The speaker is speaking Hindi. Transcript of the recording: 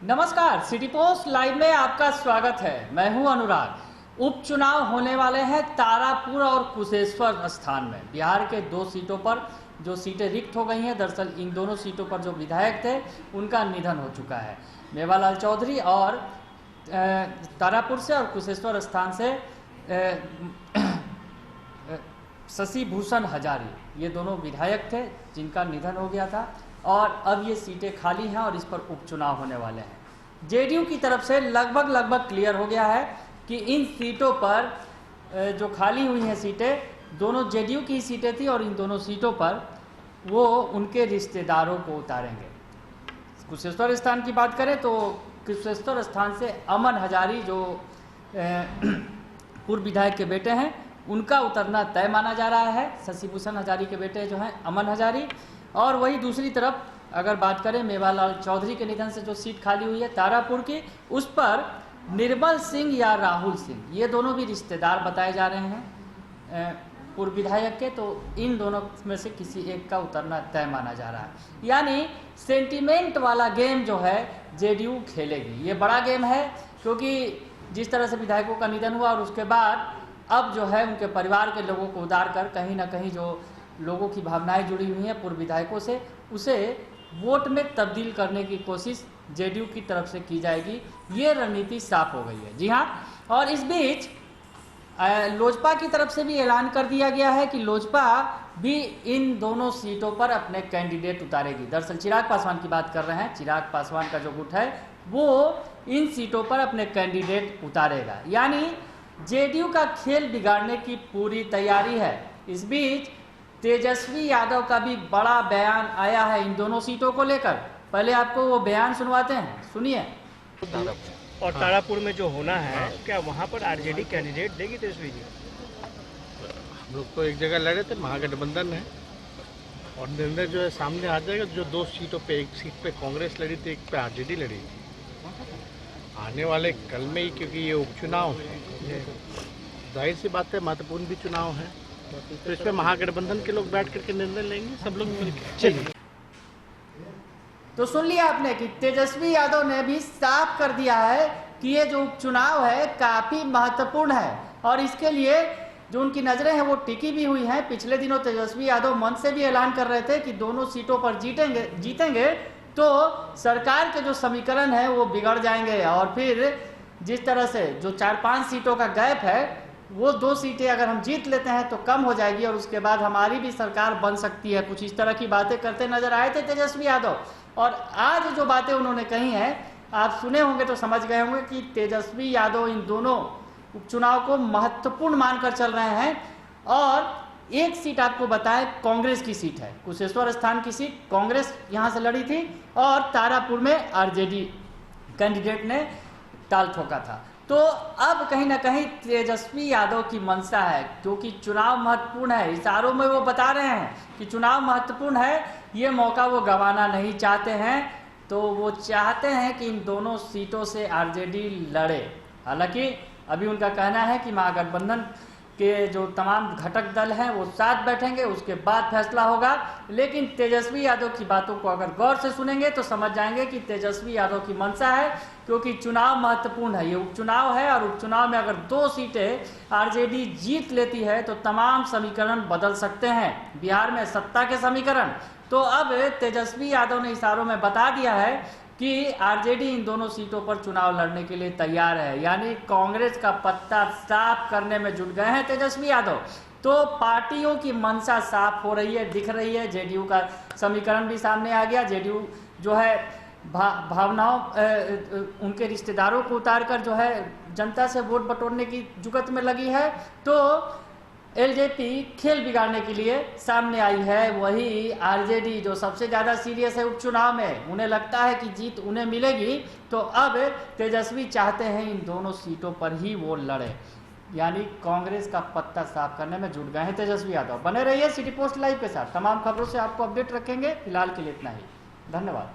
नमस्कार, सिटी पोस्ट लाइव में आपका स्वागत है। मैं हूं अनुराग। उपचुनाव होने वाले हैं तारापुर और कुशेश्वर स्थान में। बिहार के 2 सीटों पर जो सीटें रिक्त हो गई हैं, दरअसल इन दोनों सीटों पर जो विधायक थे उनका निधन हो चुका है। मेवालाल चौधरी और तारापुर से और कुशेश्वर स्थान से शशि भूषण हजारी, ये दोनों विधायक थे जिनका निधन हो गया था और अब ये सीटें खाली हैं और इस पर उपचुनाव होने वाले हैं। जेडीयू की तरफ से लगभग क्लियर हो गया है कि इन सीटों पर जो खाली हुई हैं सीटें, दोनों जेडीयू की सीटें थी और इन दोनों सीटों पर वो उनके रिश्तेदारों को उतारेंगे। कुशेश्वर स्थान की बात करें तो कुशेश्वर स्थान से अमन हजारी जो पूर्व विधायक के बेटे हैं, उनका उतरना तय माना जा रहा है। शशि भूषण हजारी के बेटे जो हैं अमन हजारी। और वही दूसरी तरफ अगर बात करें मेवालाल चौधरी के निधन से जो सीट खाली हुई है तारापुर की, उस पर निर्मल सिंह या राहुल सिंह, ये दोनों भी रिश्तेदार बताए जा रहे हैं पूर्व विधायक के। तो इन दोनों में से किसी एक का उतरना तय माना जा रहा है। यानी सेंटिमेंट वाला गेम जो है जेडीयू खेलेगी। ये बड़ा गेम है क्योंकि जिस तरह से विधायकों का निधन हुआ और उसके बाद अब जो है उनके परिवार के लोगों को उतार कर कहीं ना कहीं जो लोगों की भावनाएं जुड़ी हुई हैं पूर्व विधायकों से, उसे वोट में तब्दील करने की कोशिश जेडीयू की तरफ से की जाएगी। ये रणनीति साफ हो गई है। जी हाँ, और इस बीच लोजपा की तरफ से भी ऐलान कर दिया गया है कि लोजपा भी इन दोनों सीटों पर अपने कैंडिडेट उतारेगी। दरअसल चिराग पासवान की बात कर रहे हैं। चिराग पासवान का जो गुट है वो इन सीटों पर अपने कैंडिडेट उतारेगा। यानी जेडीयू का खेल बिगाड़ने की पूरी तैयारी है। इस बीच तेजस्वी यादव का भी बड़ा बयान आया है इन दोनों सीटों को लेकर। पहले आपको वो बयान सुनवाते हैं, सुनिए। और तारापुर में जो होना है, क्या वहाँ पर आरजेडी कैंडिडेट देगी तेजस्वी जी? हम लोग तो एक जगह लड़े थे, महागठबंधन है और निर्णय जो है सामने आ जाएगा। जो 2 सीटों पे, एक सीट पे कांग्रेस लड़ी थी, एक पे आरजेडी लड़ी थी। आने वाले कल में ही, क्योंकि ये उपचुनाव है, जाहिर सी बात है महत्वपूर्ण भी चुनाव है, तो इसमें महागठबंधन के लोग बैठ करके निर्णय लेंगे, सब लोग मिलकर। चलिए, तो सुन लिया आपने कि तेजस्वी यादव ने भी साफ कर दिया है कि ये जो उपचुनाव है काफी महत्वपूर्ण है और इसके लिए जो उनकी नजरें हैं वो टिकी भी हुई हैं। पिछले दिनों तेजस्वी यादव मन से भी ऐलान कर रहे थे कि दोनों सीटों पर जीतेंगे तो सरकार के जो समीकरण है वो बिगड़ जाएंगे और फिर जिस तरह से जो 4-5 सीटों का गैप है वो 2 सीटें अगर हम जीत लेते हैं तो कम हो जाएगी और उसके बाद हमारी भी सरकार बन सकती है। कुछ इस तरह की बातें करते नजर आए थे तेजस्वी यादव। और आज जो बातें उन्होंने कही हैं आप सुने होंगे तो समझ गए होंगे कि तेजस्वी यादव इन दोनों उपचुनाव को महत्वपूर्ण मानकर चल रहे हैं। और एक सीट आपको बताएं, कांग्रेस की सीट है, कुशेश्वर स्थान की सीट कांग्रेस यहाँ से लड़ी थी और तारापुर में आरजेडी कैंडिडेट ने ताल ठोका था। तो अब कहीं ना कहीं तेजस्वी यादव की मंशा है, क्योंकि चुनाव महत्वपूर्ण है। इशारों में वो बता रहे हैं कि चुनाव महत्वपूर्ण है, ये मौका वो गंवाना नहीं चाहते हैं। तो वो चाहते हैं कि इन दोनों सीटों से आरजेडी लड़े। हालांकि अभी उनका कहना है कि महागठबंधन के जो तमाम घटक दल हैं वो साथ बैठेंगे, उसके बाद फैसला होगा। लेकिन तेजस्वी यादव की बातों को अगर गौर से सुनेंगे तो समझ जाएंगे कि तेजस्वी यादव की मंशा है, क्योंकि चुनाव महत्वपूर्ण है। ये उपचुनाव है और उपचुनाव में अगर 2 सीटें आरजेडी जीत लेती है तो तमाम समीकरण बदल सकते हैं, बिहार में सत्ता के समीकरण। तो अब तेजस्वी यादव ने इशारों में बता दिया है कि आरजेडी इन दोनों सीटों पर चुनाव लड़ने के लिए तैयार है। यानी कांग्रेस का पत्ता साफ करने में जुट गए हैं तेजस्वी यादव। तो पार्टियों की मंशा साफ हो रही है, दिख रही है। जेडीयू का समीकरण भी सामने आ गया। जेडीयू जो है भावनाओं उनके रिश्तेदारों को उतारकर जो है जनता से वोट बटोरने की जुगत में लगी है। तो एलजेपी खेल बिगाड़ने के लिए सामने आई है। वही आरजेडी जो सबसे ज़्यादा सीरियस है उपचुनाव में, उन्हें लगता है कि जीत उन्हें मिलेगी। तो अब तेजस्वी चाहते हैं इन दोनों सीटों पर ही वो लड़े। यानी कांग्रेस का पत्ता साफ करने में जुट गए हैं तेजस्वी यादव। बने रहिए सिटी पोस्ट लाइव के साथ, तमाम खबरों से आपको अपडेट रखेंगे। फिलहाल के लिए इतना ही, धन्यवाद।